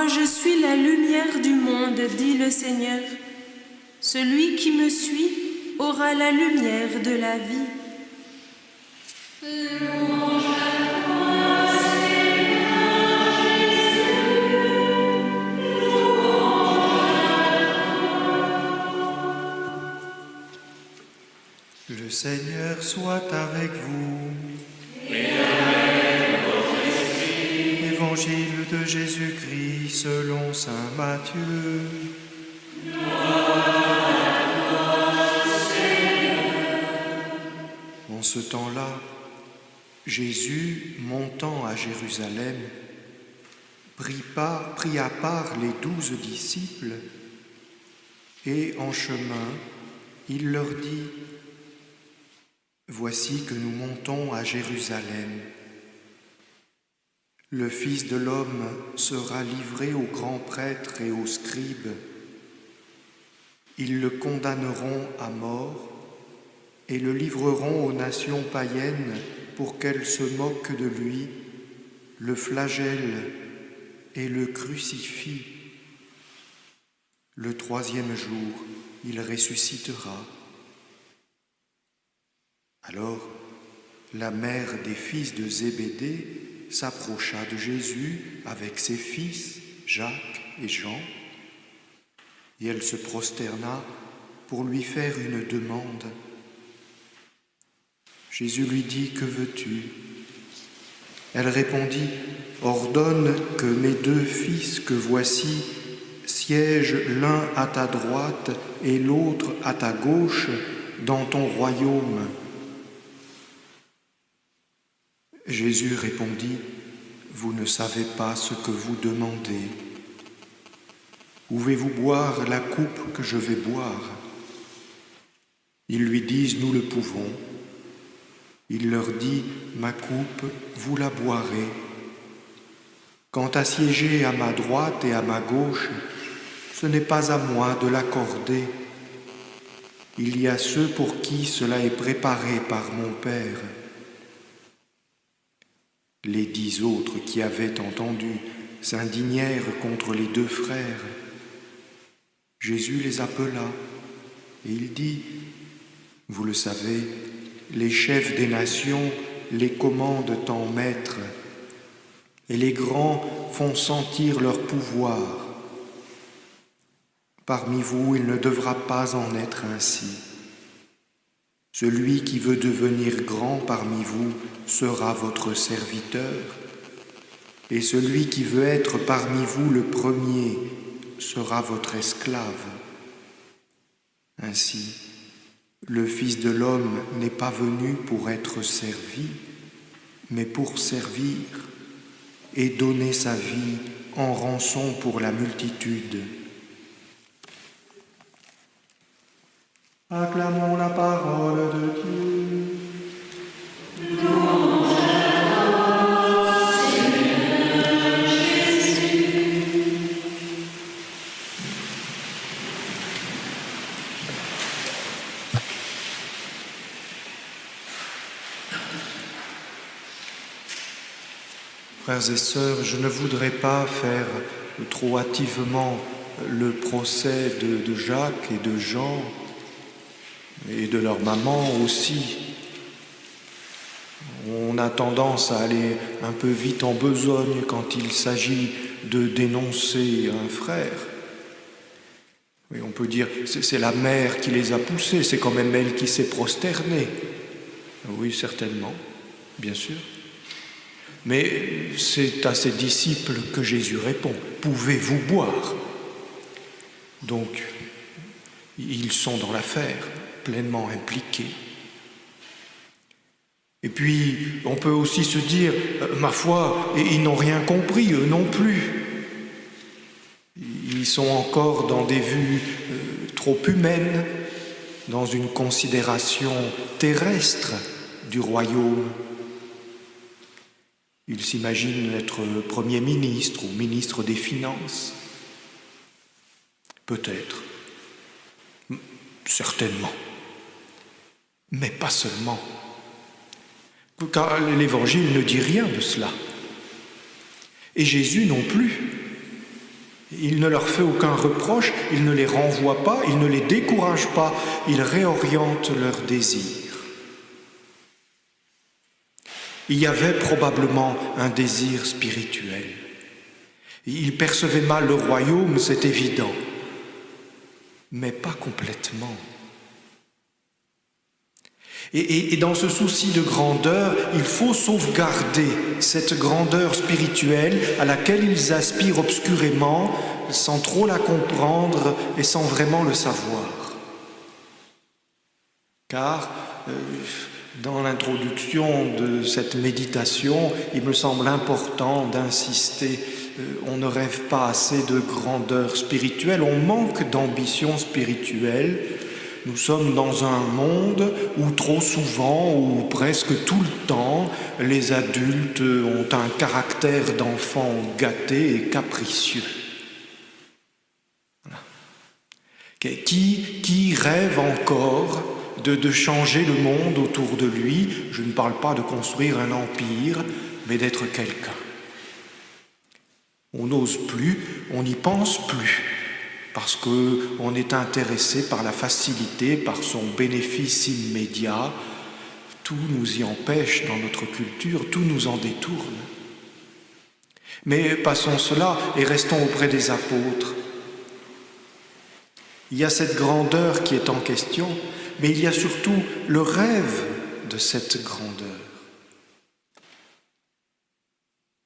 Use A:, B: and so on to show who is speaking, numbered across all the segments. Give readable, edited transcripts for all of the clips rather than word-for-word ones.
A: Moi, je suis la lumière du monde, dit le Seigneur. Celui qui me suit aura la lumière de la vie.
B: Louange à toi, Seigneur Jésus.
C: Le Seigneur soit avec vous.
B: Et avec votre esprit.
C: Évangile de Jésus-Christ selon saint Matthieu. En ce temps-là, Jésus, montant à Jérusalem, prit à part les 12 disciples et en chemin, il leur dit : Voici que nous montons à Jérusalem. Le Fils de l'homme sera livré aux grands prêtres et aux scribes. Ils le condamneront à mort et le livreront aux nations païennes pour qu'elles se moquent de lui, le flagellent et le crucifient. Le 3e jour, il ressuscitera. Alors, la mère des fils de Zébédée s'approcha de Jésus avec ses fils, Jacques et Jean, et elle se prosterna pour lui faire une demande. Jésus lui dit : Que veux-tu ? Elle répondit : Ordonne que mes 2 fils que voici siègent l'un à ta droite et l'autre à ta gauche dans ton royaume. Jésus répondit : Vous ne savez pas ce que vous demandez. Pouvez-vous boire la coupe que je vais boire ? Ils lui disent : Nous le pouvons. Il leur dit : Ma coupe, vous la boirez. Quant à siéger à ma droite et à ma gauche, ce n'est pas à moi de l'accorder. Il y a ceux pour qui cela est préparé par mon Père. Les 10 autres qui avaient entendu s'indignèrent contre les 2 frères. Jésus les appela et il dit : Vous le savez, les chefs des nations les commandent en maîtres et les grands font sentir leur pouvoir. Parmi vous, il ne devra pas en être ainsi. Celui qui veut devenir grand parmi vous sera votre serviteur, et celui qui veut être parmi vous le premier sera votre esclave. Ainsi, le Fils de l'homme n'est pas venu pour être servi, mais pour servir et donner sa vie en rançon pour la multitude. Acclamons la parole de Dieu.
B: Louange à toi, Seigneur Jésus.
C: Frères et sœurs, je ne voudrais pas faire trop hâtivement le procès de Jacques et de Jean, et de leur maman aussi. On a tendance à aller un peu vite en besogne quand il s'agit de dénoncer un frère. Et on peut dire, c'est la mère qui les a poussés, c'est quand même elle qui s'est prosternée. Oui, certainement, bien sûr. Mais c'est à ses disciples que Jésus répond, « Pouvez-vous boire ?» Donc, ils sont dans l'affaire, pleinement impliqués. Et puis, on peut aussi se dire, ma foi, ils n'ont rien compris, eux non plus. Ils sont encore dans des vues trop humaines, dans une considération terrestre du royaume. Ils s'imaginent être Premier ministre ou ministre des Finances. Peut-être. Certainement. Mais pas seulement. Car l'Évangile ne dit rien de cela. Et Jésus non plus. Il ne leur fait aucun reproche, il ne les renvoie pas, il ne les décourage pas, il réoriente leurs désirs. Il y avait probablement un désir spirituel. Ils percevaient mal le royaume, c'est évident, mais pas complètement. Et dans ce souci de grandeur, il faut sauvegarder cette grandeur spirituelle à laquelle ils aspirent obscurément, sans trop la comprendre et sans vraiment le savoir. Car dans l'introduction de cette méditation, il me semble important d'insister, on ne rêve pas assez de grandeur spirituelle, on manque d'ambition spirituelle. Nous sommes dans un monde où trop souvent, ou presque tout le temps, les adultes ont un caractère d'enfants gâtés et capricieux. Voilà. Qui rêve encore de changer le monde autour de lui? Je ne parle pas de construire un empire, mais d'être quelqu'un. On n'ose plus, on n'y pense plus. Parce qu'on est intéressé par la facilité, par son bénéfice immédiat. Tout nous y empêche dans notre culture, tout nous en détourne. Mais passons cela et restons auprès des apôtres. Il y a cette grandeur qui est en question, mais il y a surtout le rêve de cette grandeur.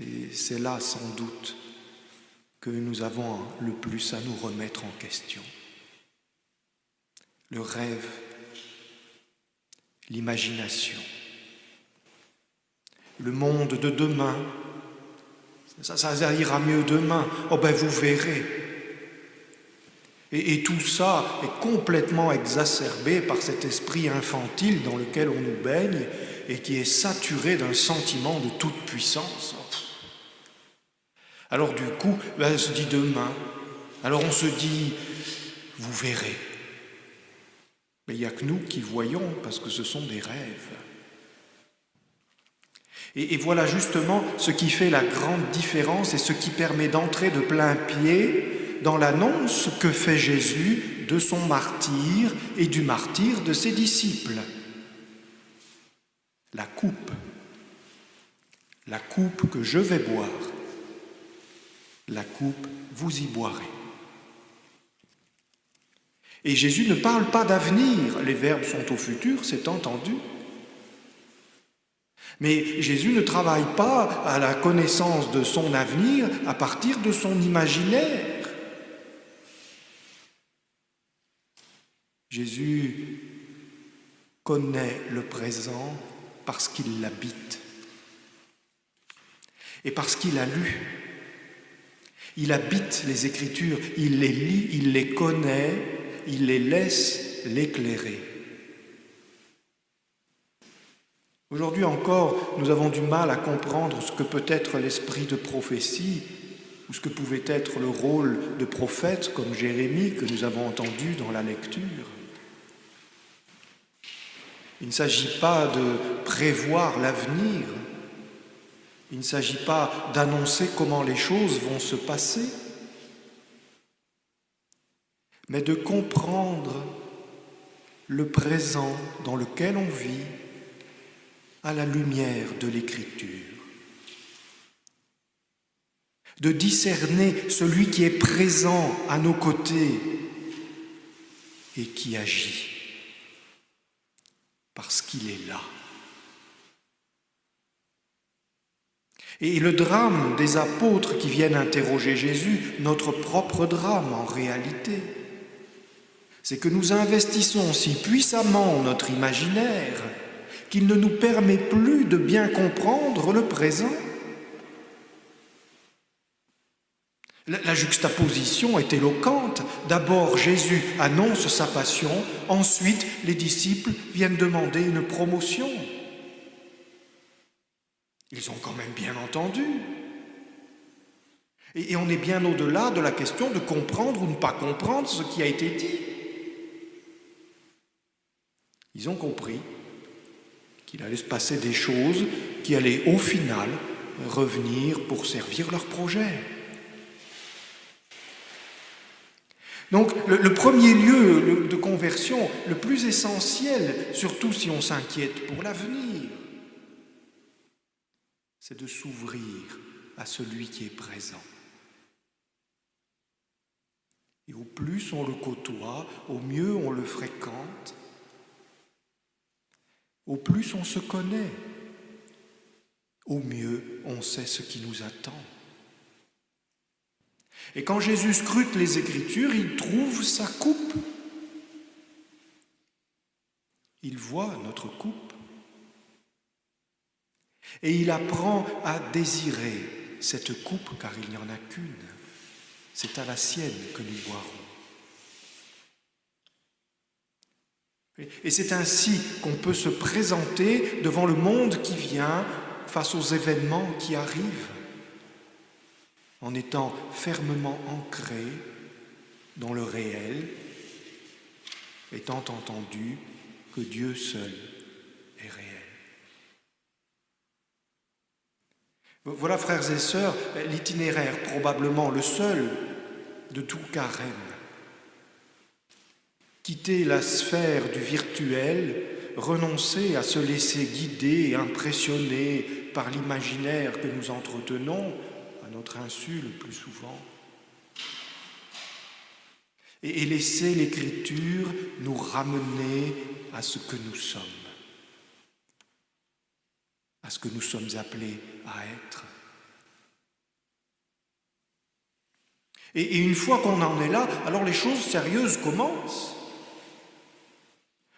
C: Et c'est là, sans doute, que nous avons le plus à nous remettre en question. Le rêve, l'imagination, le monde de demain, ça ira mieux demain, oh ben vous verrez. Et tout ça est complètement exacerbé par cet esprit infantile dans lequel on nous baigne et qui est saturé d'un sentiment de toute puissance. Alors du coup, on se dit demain, alors on se dit, vous verrez. Mais il n'y a que nous qui voyons, parce que ce sont des rêves. Et voilà justement ce qui fait la grande différence et ce qui permet d'entrer de plein pied dans l'annonce que fait Jésus de son martyre et du martyre de ses disciples. La coupe que je vais boire, la coupe, vous y boirez. Et Jésus ne parle pas d'avenir, les verbes sont au futur, c'est entendu. Mais Jésus ne travaille pas à la connaissance de son avenir à partir de son imaginaire. Jésus connaît le présent parce qu'il l'habite et parce qu'il a lu. Il habite les Écritures, il les lit, il les connaît, il les laisse l'éclairer. Aujourd'hui encore, nous avons du mal à comprendre ce que peut être l'esprit de prophétie ou ce que pouvait être le rôle de prophète comme Jérémie que nous avons entendu dans la lecture. Il ne s'agit pas de prévoir l'avenir. Il ne s'agit pas d'annoncer comment les choses vont se passer, mais de comprendre le présent dans lequel on vit à la lumière de l'Écriture. De discerner celui qui est présent à nos côtés et qui agit, parce qu'il est là. Et le drame des apôtres qui viennent interroger Jésus, notre propre drame en réalité, c'est que nous investissons si puissamment notre imaginaire qu'il ne nous permet plus de bien comprendre le présent. La juxtaposition est éloquente. D'abord, Jésus annonce sa passion, ensuite, les disciples viennent demander une promotion. Ils ont quand même bien entendu. Et on est bien au-delà de la question de comprendre ou ne pas comprendre ce qui a été dit. Ils ont compris qu'il allait se passer des choses qui allaient au final revenir pour servir leur projet. Donc le premier lieu de conversion, le plus essentiel, surtout si on s'inquiète pour l'avenir, c'est de s'ouvrir à celui qui est présent. Et au plus on le côtoie, au mieux on le fréquente, au plus on se connaît, au mieux on sait ce qui nous attend. Et quand Jésus scrute les Écritures, il trouve sa coupe. Il voit notre coupe. Et il apprend à désirer cette coupe, car il n'y en a qu'une. C'est à la sienne que nous boirons. Et c'est ainsi qu'on peut se présenter devant le monde qui vient, face aux événements qui arrivent, en étant fermement ancré dans le réel, étant entendu que Dieu seul est réel. Voilà, frères et sœurs, l'itinéraire, probablement le seul de tout carême. Quitter la sphère du virtuel, renoncer à se laisser guider et impressionner par l'imaginaire que nous entretenons, à notre insu le plus souvent, et laisser l'Écriture nous ramener à ce que nous sommes, à ce que nous sommes appelés à être. Et une fois qu'on en est là, alors les choses sérieuses commencent.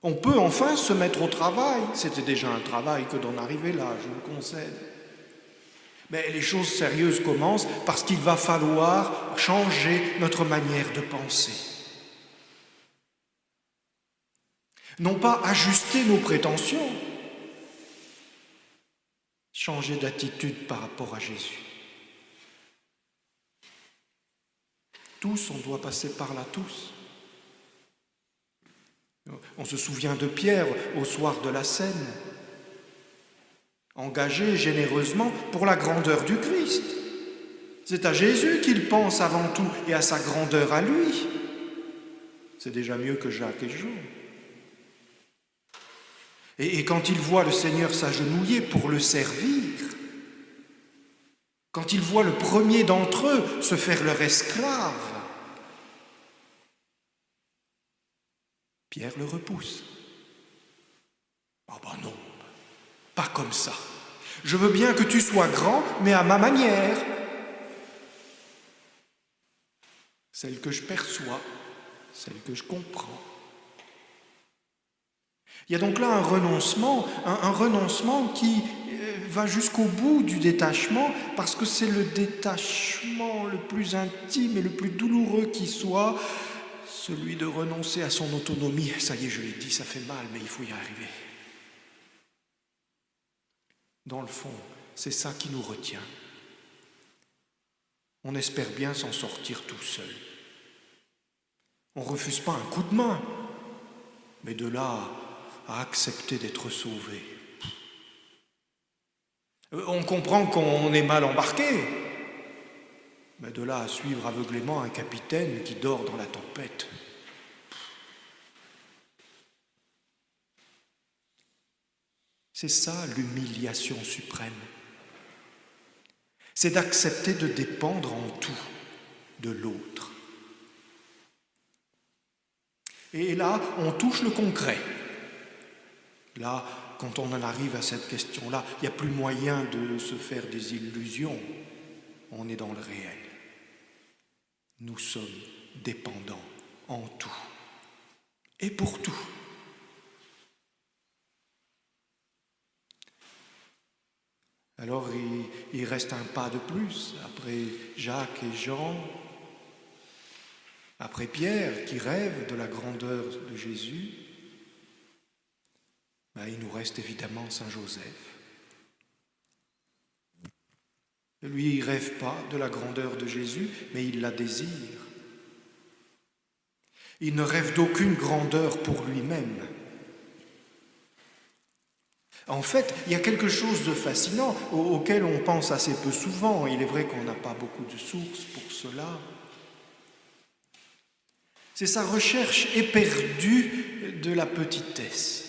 C: On peut enfin se mettre au travail. C'était déjà un travail que d'en arriver là, je le concède. Mais les choses sérieuses commencent parce qu'il va falloir changer notre manière de penser. Non pas ajuster nos prétentions, changer d'attitude par rapport à Jésus. Tous, on doit passer par là, tous. On se souvient de Pierre au soir de la Seine, engagé généreusement pour la grandeur du Christ. C'est à Jésus qu'il pense avant tout et à sa grandeur à lui. C'est déjà mieux que Jacques et Jean. Et quand il voit le Seigneur s'agenouiller pour le servir, quand il voit le premier d'entre eux se faire leur esclave, Pierre le repousse. « Ah ben non, pas comme ça. Je veux bien que tu sois grand, mais à ma manière. Celle que je perçois, celle que je comprends. » Il y a donc là un renoncement qui va jusqu'au bout du détachement, parce que c'est le détachement le plus intime et le plus douloureux qui soit, celui de renoncer à son autonomie. Ça y est, je l'ai dit, ça fait mal, mais il faut y arriver. Dans le fond, c'est ça qui nous retient. On espère bien s'en sortir tout seul. On ne refuse pas un coup de main, mais de là à accepter d'être sauvé. On comprend qu'on est mal embarqué, mais de là à suivre aveuglément un capitaine qui dort dans la tempête. C'est ça l'humiliation suprême. C'est d'accepter de dépendre en tout de l'autre. Et là, on touche le concret. Là, quand on en arrive à cette question-là, il n'y a plus moyen de se faire des illusions. On est dans le réel. Nous sommes dépendants en tout et pour tout. Alors il reste un pas de plus après Jacques et Jean, après Pierre qui rêve de la grandeur de Jésus. Il nous reste évidemment Saint Joseph. Lui, il ne rêve pas de la grandeur de Jésus, mais il la désire. Il ne rêve d'aucune grandeur pour lui-même. En fait, il y a quelque chose de fascinant auquel on pense assez peu souvent. Il est vrai qu'on n'a pas beaucoup de sources pour cela. C'est sa recherche éperdue de la petitesse.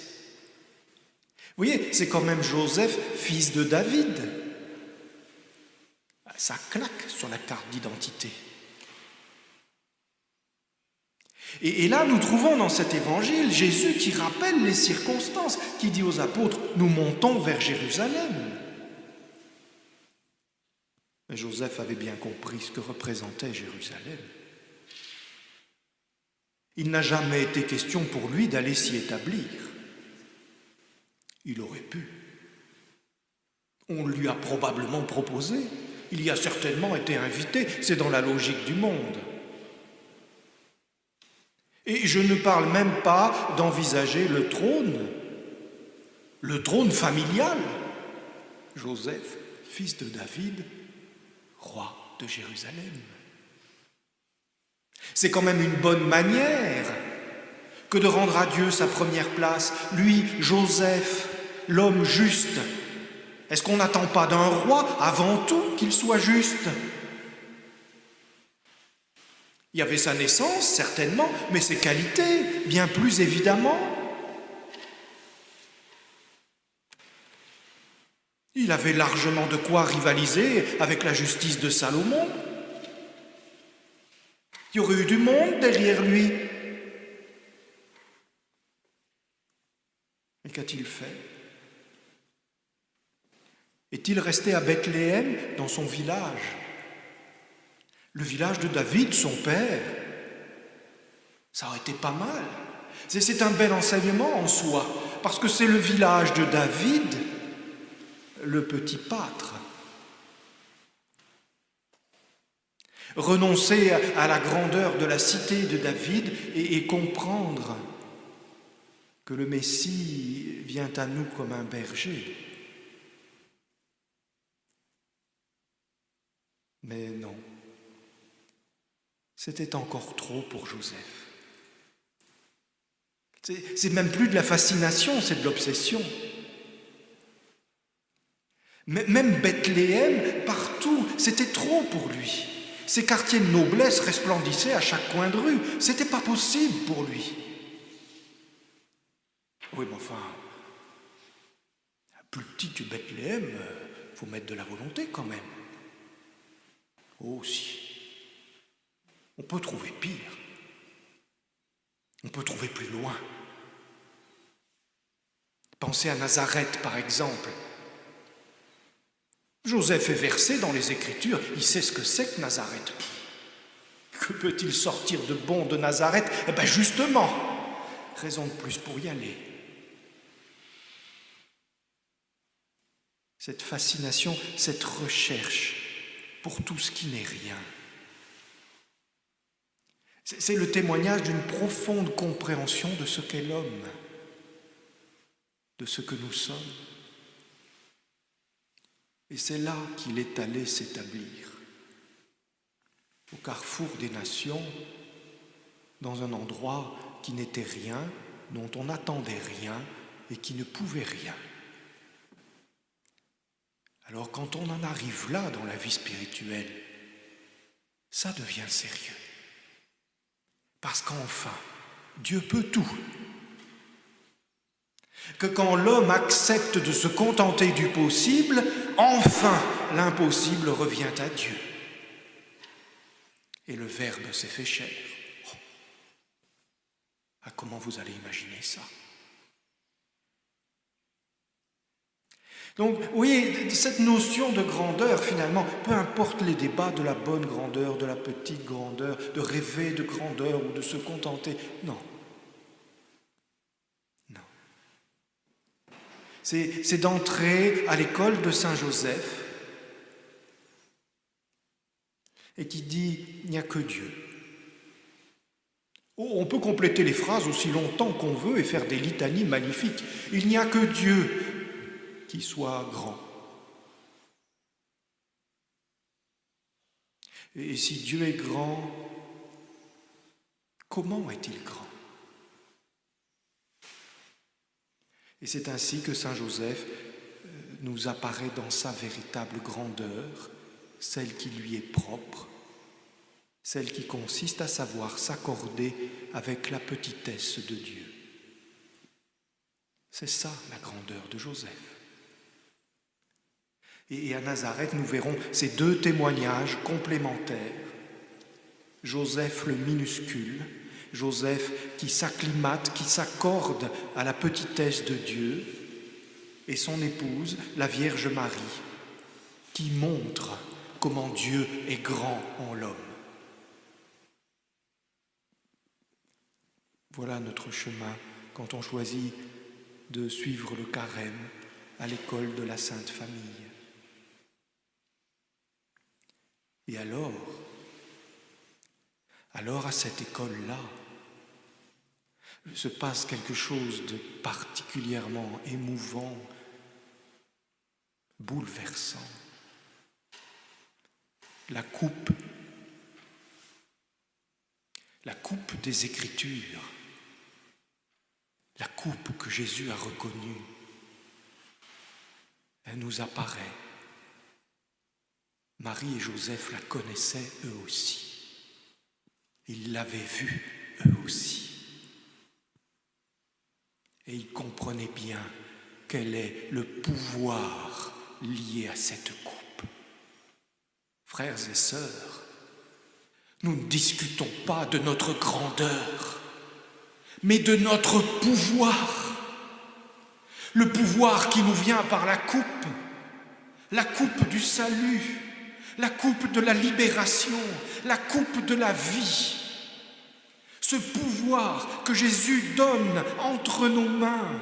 C: Vous voyez, c'est quand même Joseph, fils de David. Ça claque sur la carte d'identité. Et là, nous trouvons dans cet évangile Jésus qui rappelle les circonstances, qui dit aux apôtres « Nous montons vers Jérusalem ». Mais Joseph avait bien compris ce que représentait Jérusalem. Il n'a jamais été question pour lui d'aller s'y établir. Il aurait pu. On lui a probablement proposé. Il y a certainement été invité. C'est dans la logique du monde. Et je ne parle même pas d'envisager le trône familial. Joseph, fils de David, roi de Jérusalem. C'est quand même une bonne manière que de rendre à Dieu sa première place. Lui, Joseph, l'homme juste. Est-ce qu'on n'attend pas d'un roi avant tout qu'il soit juste ? Il y avait sa naissance, certainement, mais ses qualités, bien plus évidemment. Il avait largement de quoi rivaliser avec la justice de Salomon. Il y aurait eu du monde derrière lui. Mais qu'a-t-il fait ? Est-il resté à Bethléem, dans son village ? Le village de David, son père, ça aurait été pas mal. C'est un bel enseignement en soi, parce que c'est le village de David, le petit pâtre. Renoncer à la grandeur de la cité de David et comprendre que le Messie vient à nous comme un berger. Mais non. C'était encore trop pour Joseph. C'est même plus de la fascination, c'est de l'obsession. Même Bethléem, partout, c'était trop pour lui. Ces quartiers de noblesse resplendissaient à chaque coin de rue. C'était pas possible pour lui. Oui, mais enfin, plus petit que Bethléem, il faut mettre de la volonté quand même. Oh, si. On peut trouver pire. On peut trouver plus loin. Pensez à Nazareth, par exemple. Joseph est versé dans les Écritures, il sait ce que c'est que Nazareth. Que peut-il sortir de bon de Nazareth ? Eh bien justement, raison de plus pour y aller. Cette fascination, cette recherche pour tout ce qui n'est rien. C'est le témoignage d'une profonde compréhension de ce qu'est l'homme, de ce que nous sommes. Et c'est là qu'il est allé s'établir, au carrefour des nations, dans un endroit qui n'était rien, dont on n'attendait rien et qui ne pouvait rien. Alors quand on en arrive là dans la vie spirituelle, ça devient sérieux. Parce qu'enfin, Dieu peut tout. Que quand l'homme accepte de se contenter du possible, enfin l'impossible revient à Dieu. Et le Verbe s'est fait chair. Oh. Ah, comment vous allez imaginer ça ? Donc, vous voyez, cette notion de grandeur, finalement, peu importe les débats de la bonne grandeur, de la petite grandeur, de rêver de grandeur ou de se contenter, non. Non. C'est d'entrer à l'école de Saint Joseph et qui dit « il n'y a que Dieu ». Oh, on peut compléter les phrases aussi longtemps qu'on veut et faire des litanies magnifiques. Il n'y a que Dieu qui soit grand. Et si Dieu est grand, comment est-il grand ? Et c'est ainsi que Saint Joseph nous apparaît dans sa véritable grandeur, celle qui lui est propre, celle qui consiste à savoir s'accorder avec la petitesse de Dieu. C'est ça la grandeur de Joseph. Et à Nazareth, nous verrons ces deux témoignages complémentaires. Joseph le minuscule, Joseph qui s'acclimate, qui s'accorde à la petitesse de Dieu, et son épouse, la Vierge Marie, qui montre comment Dieu est grand en l'homme. Voilà notre chemin quand on choisit de suivre le carême à l'école de la Sainte Famille. Et alors à cette école-là, se passe quelque chose de particulièrement émouvant, bouleversant. La coupe des Écritures, la coupe que Jésus a reconnue, elle nous apparaît. Marie et Joseph la connaissaient eux aussi. Ils l'avaient vue eux aussi. Et ils comprenaient bien quel est le pouvoir lié à cette coupe. Frères et sœurs, nous ne discutons pas de notre grandeur, mais de notre pouvoir. Le pouvoir qui nous vient par la coupe du salut, la coupe de la libération, la coupe de la vie. Ce pouvoir que Jésus donne entre nos mains,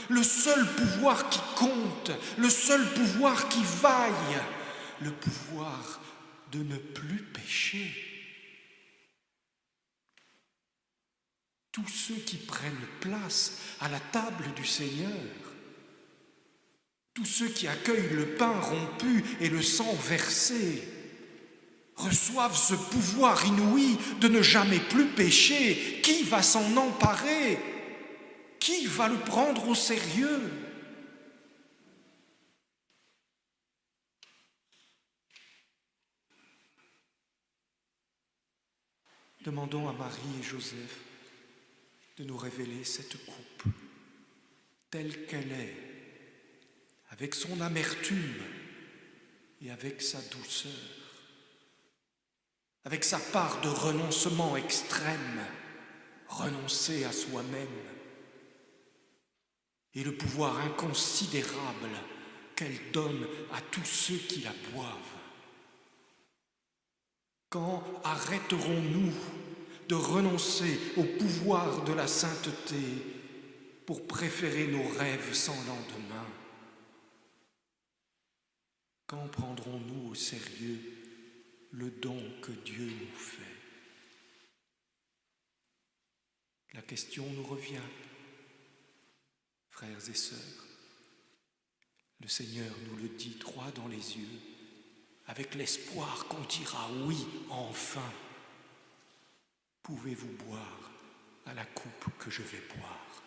C: le seul pouvoir qui compte, le seul pouvoir qui vaille, le pouvoir de ne plus pécher. Tous ceux qui prennent place à la table du Seigneur, tous ceux qui accueillent le pain rompu et le sang versé, reçoivent ce pouvoir inouï de ne jamais plus pécher. Qui va s'en emparer? Qui va le prendre au sérieux? Demandons à Marie et Joseph de nous révéler cette coupe telle qu'elle est, avec son amertume et avec sa douceur, avec sa part de renoncement extrême, renoncer à soi-même, et le pouvoir inconsidérable qu'elle donne à tous ceux qui la boivent. Quand arrêterons-nous de renoncer au pouvoir de la sainteté pour préférer nos rêves sans lendemain? Quand prendrons-nous au sérieux le don que Dieu nous fait? La question nous revient, frères et sœurs. Le Seigneur nous le dit droit dans les yeux, avec l'espoir qu'on dira oui, enfin. Pouvez-vous boire à la coupe que je vais boire?